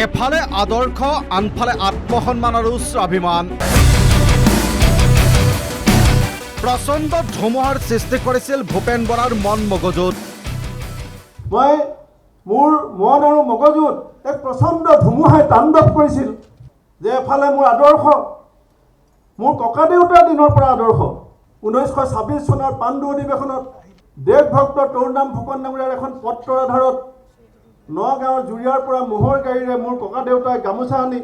এফালে আদৰ্শ আনফালে আত্মসন্মান আৰু স্বাভিমান প্ৰচণ্ড ধুমুহাৰ সৃষ্টি কৰিছিল ভূপেন বৰাৰ মন মগজুত মই মোৰ মন আৰু মগজুত এক প্ৰচণ্ড ধুমুহাই তাণ্ডৱ কৰিছিল যে এফালে মোৰ আদৰ্শ মোৰ ককা দেউতাৰ দিনৰ পৰা আদৰ্শ 1926 চনৰ পাণ্ডু অধিৱেশনত দেশভক্ত তৰুণৰাম ফুকন ডাঙৰীয়াৰ এখন পত্ৰৰ আধাৰত নগাঁৱৰ জুৰিয়াৰ পৰা মোহৰ গাড়ীৰে মোৰ ককা দেউতাই গামোচা আনি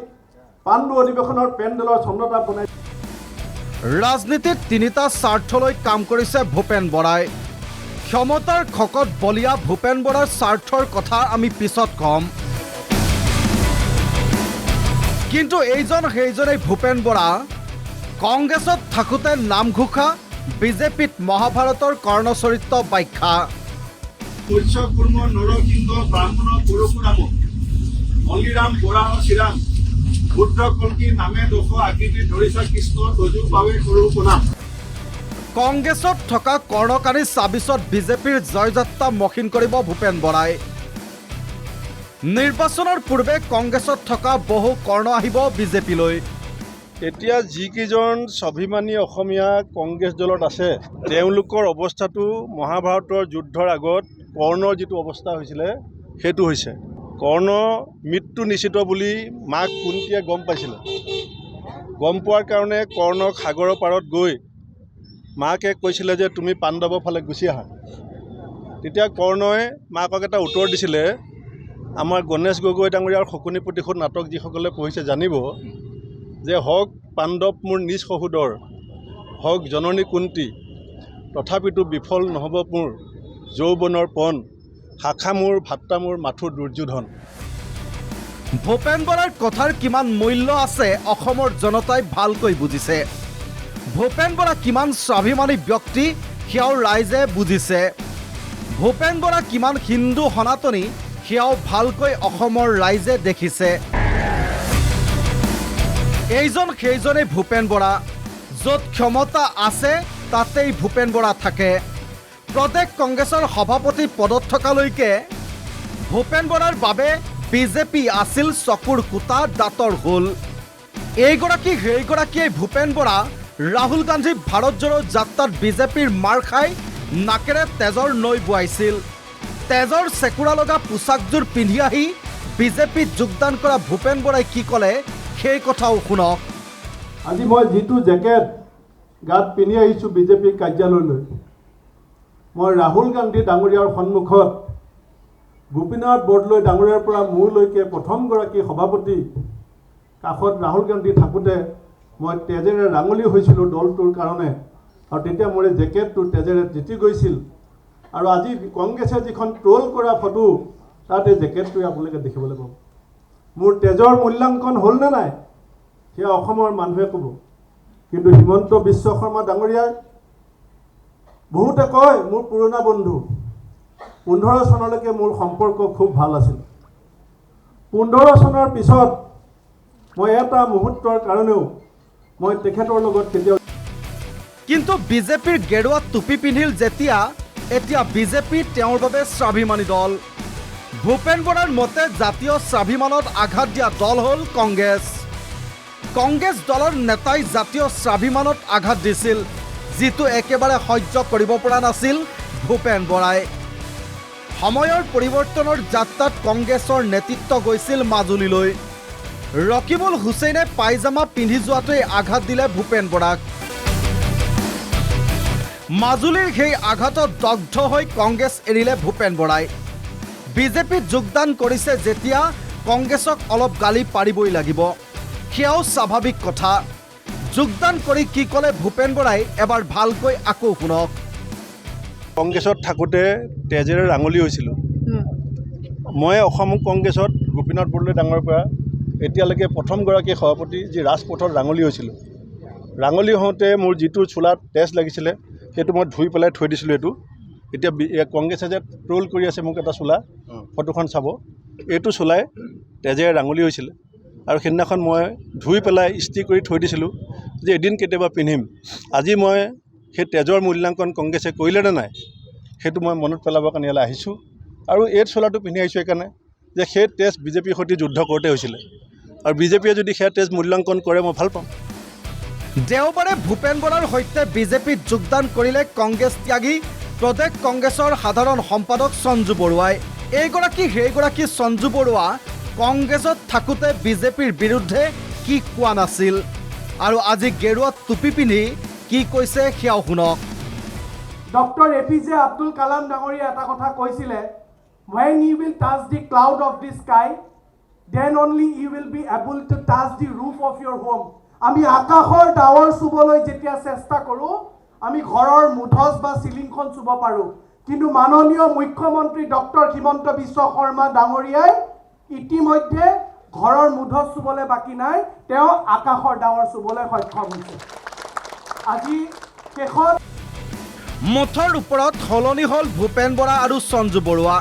পাণ্ডু অধিৱেশনৰ পেণ্ডেলৰ চন্দ্ৰতা বনাই ৰাজনীতিত তিনিটা স্বাৰ্থলৈ কাম কৰিছে ভূপেন বৰাই ক্ষমতাৰ খকত বলিয়া ভূপেন বৰাৰ স্বাৰ্থৰ কথা আমি পিছত কম কিন্তু এইজন সেইজনেই ভূপেন বৰা কংগ্ৰেছত থাকোঁতে নামঘোষা বিজেপিত মহাভাৰতৰ কৰ্ণচৰিত্ৰ ব্যাখ্যা শস্যকুৰ্ম নৰসিংহ ব্ৰাহ্মণ পৰশুৰাম মল্লিৰাম বৰা শ্ৰীৰাম বুদ্ধ কল্কি নামে দোষ আকৃতি ধৰিছা কৃষ্ণ তজু বাবে কৰো প্ৰণাম কংগ্ৰেছত থকা কৰ্ণকাৰী ২৬ত বিজেপিৰ জয়যাত্ৰা মসৃণ কৰিব ভূপেন বৰাই নিৰ্বাচনৰ পূৰ্বে কংগ্ৰেছত থকা বহু কৰ্ণ আহিব বিজেপিলৈ এতিয়া যিকেইজন স্বাভিমানী অসমীয়া কংগ্ৰেছ দলত আছে তেওঁলোকৰ অৱস্থাটো মহাভাৰতৰ যুদ্ধৰ আগত কৰ্ণৰ যিটো অৱস্থা হৈছিলে সেইটো হৈছে কৰ্ণ মৃত্যু নিশ্চিত বুলি মাক কুন্তীয়ে গম পাইছিলে গম পোৱাৰ কাৰণে কৰ্ণক সাগৰৰ পাৰত গৈ মাকে কৈছিলে যে তুমি পাণ্ডৱৰ ফালে গুচি আহা তেতিয়া কৰ্ণই মাকক এটা উত্তৰ দিছিলে আমাৰ গণেশ গগৈ ডাঙৰীয়াৰ শকুনি প্ৰতিশোধ নাটক যিসকলে পঢ়িছে জানিব যে হওক পাণ্ডৱ মোৰ নিজ সহোদৰ হওক জননী কুন্তি তথাপিতো বিফল নহ'ব মোৰ যৌৱনৰ পণ শাখা মোৰ ভাত্তা মোৰ মাথোৰ দুৰ্যোধন ভূপেন বৰাৰ কথাৰ কিমান মূল্য আছে অসমৰ জনতাই ভালকৈ বুজিছে ভূপেন বৰা কিমান স্বাভিমানী ব্যক্তি সেয়াও ৰাইজে বুজিছে ভূপেন বৰা কিমান হিন্দু সনাতনী সেয়াও ভালকৈ অসমৰ ৰাইজে দেখিছে এইজন সেইজনেই ভূপেন বৰা য'ত ক্ষমতা আছে তাতেই ভূপেন বৰা থাকে প্ৰদেশ কংগ্ৰেছৰ সভাপতি পদত থকালৈকে ভূপেন বৰাৰ বাবে বিজেপি আছিল চকুৰ কুটা দাঁতৰ হোল এইগৰাকী সেইগৰাকীয়ে ভূপেন বৰা ৰাহুল গান্ধী ভাৰত জোড়ো যাত্ৰাত বিজেপিৰ মাৰ খাই নাকেৰে তেজৰ নৈ বোৱাইছিল তেজৰ চেকুৰা লগা পোচাকযোৰ পিন্ধি আহি বিজেপিত যোগদান কৰা ভূপেন বৰাই কি ক'লে সেই কথাও শুনক আজি মই যিটো জেকেট গাত পিন্ধি আহিছোঁ বিজেপি কাৰ্যালয়লৈ মই ৰাহুল গান্ধী ডাঙৰীয়াৰ সন্মুখত গোপীনাথ বৰদলৈ ডাঙৰীয়াৰ পৰা মোৰলৈকে প্ৰথমগৰাকী সভাপতি কাষত ৰাহুল গান্ধী থাকোঁতে মই তেজেৰে ৰাঙলী হৈছিলোঁ দলটোৰ কাৰণে আৰু তেতিয়া মোৰ এই জেকেটটো তেজেৰে তিতি গৈছিল আৰু আজি কংগ্ৰেছে যিখন ট্ৰল কৰা ফটো তাত এই জেকেটটোৱে আপোনালোকে দেখিবলৈ পাব মোৰ তেজৰ মূল্যাংকন হ'লনে নাই সেয়া অসমৰ মানুহে ক'ব কিন্তু হিমন্ত বিশ্ব শৰ্মা ডাঙৰীয়াই বহুতে কয় মোৰ পুৰণা বন্ধু 15 চনলৈকে মোৰ সম্পৰ্ক খুব ভাল আছিল 15 চনৰ পিছত মই এটা মুহূৰ্তৰ কাৰণেও মই তেখেতৰ লগত কেতিয়াও কিন্তু বিজেপিৰ গেৰুৱা টুপি পিন্ধিল যেতিয়া এতিয়া বিজেপি তেওঁৰ বাবে স্বাভিমানী দল ভূপেন বৰাৰ মতে জাতীয় স্বাভিমানত আঘাত দিয়া দল হ'ল কংগ্ৰেছ দলৰ নেতাই জাতীয় স্বাভিমানত আঘাত দিছিল যিটো একেবাৰে সহ্য কৰিব পৰা নাছিল ভূপেন বৰাই সময়ৰ পৰিৱৰ্তনৰ যাত্ৰাত কংগ্ৰেছৰ নেতৃত্ব গৈছিল মাজুলীলৈ ৰকিবুল হুছেইনে পাইজামা পিন্ধি যোৱাটোৱে আঘাত দিলে ভূপেন বৰাক মাজুলীৰ সেই আঘাতত দগ্ধ হৈ কংগ্ৰেছ এৰিলে ভূপেন বৰাই বিজেপিত যোগদান কৰিছে যেতিয়া কংগ্ৰেছক অলপ গালি পাৰিবই লাগিব সেয়াও স্বাভাৱিক কথা যোগদান কৰি কি ক'লে ভূপেন বৰাই এবাৰ ভালকৈ আকৌ শুনক কংগ্ৰেছত থাকোঁতে তেজেৰে ৰাঙলী হৈছিলোঁ মই অসম কংগ্ৰেছত গোপীনাথ বৰদলৈ ডাঙৰ পৰা এতিয়ালৈকে প্ৰথমগৰাকী সভাপতি যি ৰাজপথত ৰাঙলী হৈছিলোঁ ৰাঙলী হওঁতে মোৰ যিটো চোলাত তেজ লাগিছিলে সেইটো মই ধুই পেলাই থৈ দিছিলোঁ এতিয়া কংগ্ৰেছে যে ট্ৰল কৰি আছে মোক এটা চোলা ফটোখন চাব এইটো চোলাই তেজেৰে ৰাঙলী হৈছিলে আৰু সেইদিনাখন মই ধুই পেলাই ইস্ত্ৰি কৰি থৈ দিছিলোঁ যে এদিন কেতিয়াবা পিন্ধিম আজি মই সেই তেজৰ মূল্যাংকন কংগ্ৰেছে কৰিলে নে নাই সেইটো মই মনত পেলাবৰ কাৰণে ইয়ালৈ আহিছোঁ আৰু এই চোলাটো পিন্ধি আহিছোঁ সেইকাৰণে যে সেই টেষ্ট বিজেপিৰ সৈতে যুদ্ধ কৰোঁতে হৈছিলে আৰু বিজেপিয়ে যদি সেয়া টেষ্ট মূল্যাংকন কৰে মই ভাল পাম। দেওবাৰে ভূপেন বৰাৰ সৈতে বিজেপিত যোগদান কৰিলে কংগ্ৰেছ ত্যাগী প্ৰদেশ কংগ্ৰেছৰ সাধাৰণ সম্পাদক সঞ্জু বৰুৱাই। এইগৰাকী সেইগৰাকী সঞ্জু বৰুৱা কংগ্ৰেছত থাকোঁতে বিজেপিৰ বিৰুদ্ধে কি কোৱা নাছিল আৰু আজি গেৰুৱা টুপি পিন্ধি কি কৈছে সেয়াও শুনক। ডক্টৰ APJ আব্দুল কালাম ডাঙৰীয়া এটা কথা কৈছিলে, when you will touch the cloud of the sky, then only you will be able to touch the roof of your home. আমি আকাশৰ ডাৱৰ চুবলৈ যেতিয়া চেষ্টা কৰোঁ, আমি ঘৰৰ মুধচ বা চিলিংখন চুব পাৰোঁ, কিন্তু মাননীয় মুখ্যমন্ত্ৰী ডক্টৰ হিমন্ত বিশ্ব শৰ্মা ডাঙৰীয়াই ইতিমধ্যে ঘৰৰ মুধচ চুবলৈ বাকী নাই, তেওঁ আকাশৰ ডাৱৰ চুবলৈ সক্ষম হৈছে। আজি শেষত মুঠৰ ওপৰত সলনি হ'ল ভূপেন বৰা আৰু সঞ্জু বৰুৱা।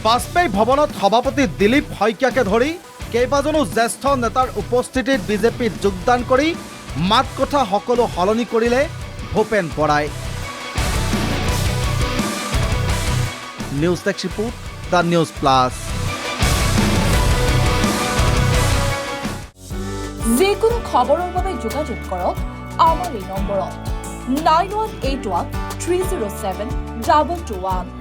বাজপেয়ী ভৱনত সভাপতি দিলীপ শইকীয়াকে ধৰি কেইবাজনো জ্যেষ্ঠ নেতাৰ উপস্থিতিত বিজেপিত যোগদান কৰি মাত কথা সকলো সলনি কৰিলে ভূপেন বৰাই। News desk report, the news plus. যিকোনো খবৰৰ বাবে যোগাযোগ কৰক আমাৰ এই নম্বৰত 9181 307 2221।